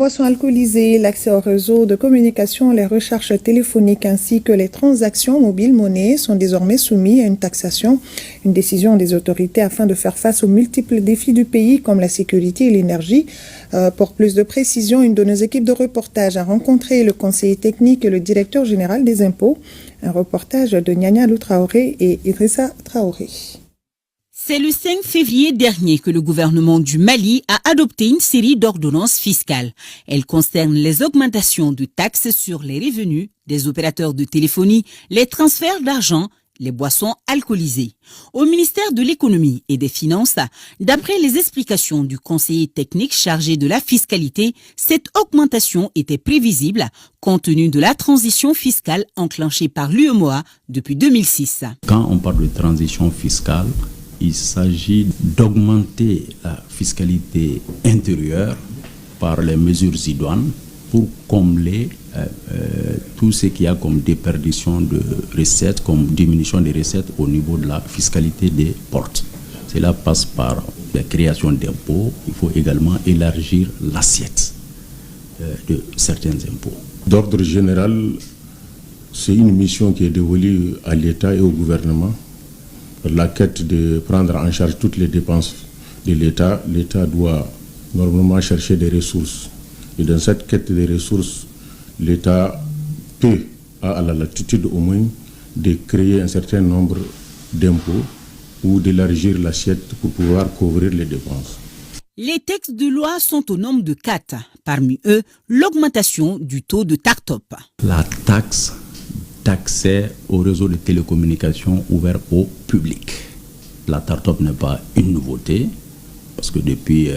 Boissons alcoolisées, l'accès au réseau de communication, les recherches téléphoniques ainsi que les transactions mobiles monnaie sont désormais soumis à une taxation. Une décision des autorités afin de faire face aux multiples défis du pays comme la sécurité et l'énergie. Pour plus de précision, une de nos équipes de reportage a rencontré le conseiller technique et le directeur général des impôts. Un reportage de Nyanya Lou Traoré et Idrissa Traoré. C'est le 5 février dernier que le gouvernement du Mali a adopté une série d'ordonnances fiscales. Elles concernent les augmentations de taxes sur les revenus des opérateurs de téléphonie, les transferts d'argent, les boissons alcoolisées. Au ministère de l'économie et des finances, d'après les explications du conseiller technique chargé de la fiscalité, cette augmentation était prévisible compte tenu de la transition fiscale enclenchée par l'UEMOA depuis 2006. Quand on parle de transition fiscale, il s'agit d'augmenter la fiscalité intérieure par les mesures idoines pour combler tout ce qu'il y a comme déperdition de recettes, comme diminution des recettes au niveau de la fiscalité des portes. Cela passe par la création d'impôts. Il faut également élargir l'assiette de certains impôts. D'ordre général, c'est une mission qui est dévolue à l'État et au gouvernement. La quête de prendre en charge toutes les dépenses de l'État, l'État doit normalement chercher des ressources. Et dans cette quête des ressources, l'État peut, à la latitude au moins, de créer un certain nombre d'impôts ou d'élargir l'assiette pour pouvoir couvrir les dépenses. Les textes de loi sont au nombre de 4. Parmi eux, l'augmentation du taux de TARTOP. La taxe d'accès au réseau de télécommunications ouvert au public. La TARTOP n'est pas une nouveauté, parce que depuis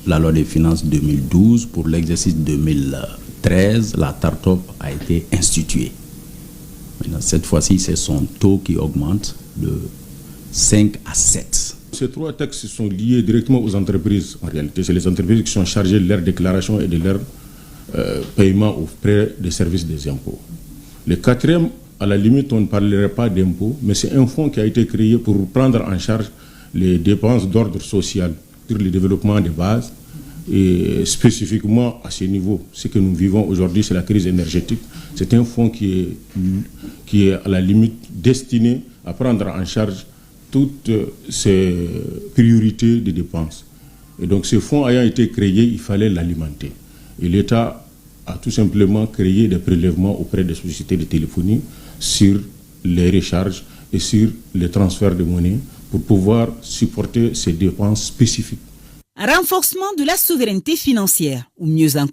la loi des finances 2012, pour l'exercice 2013, la TARTOP a été instituée. Maintenant, cette fois-ci, c'est son taux qui augmente de 5 à 7. Ces 3 taxes sont liées directement aux entreprises. En réalité, c'est les entreprises qui sont chargées de leur déclaration et de leur paiement auprès des services des impôts. Le 4e, à la limite, on ne parlerait pas d'impôt, mais c'est un fonds qui a été créé pour prendre en charge les dépenses d'ordre social sur le développement des bases. Et spécifiquement à ce niveau, ce que nous vivons aujourd'hui, c'est la crise énergétique. C'est un fonds qui est à la limite destiné à prendre en charge toutes ces priorités de dépenses. Et donc ce fonds ayant été créé, il fallait l'alimenter. Et l'État a tout simplement créé des prélèvements auprès des sociétés de téléphonie sur les recharges et sur les transferts de monnaie pour pouvoir supporter ces dépenses spécifiques. Renforcement de la souveraineté financière, ou mieux encore,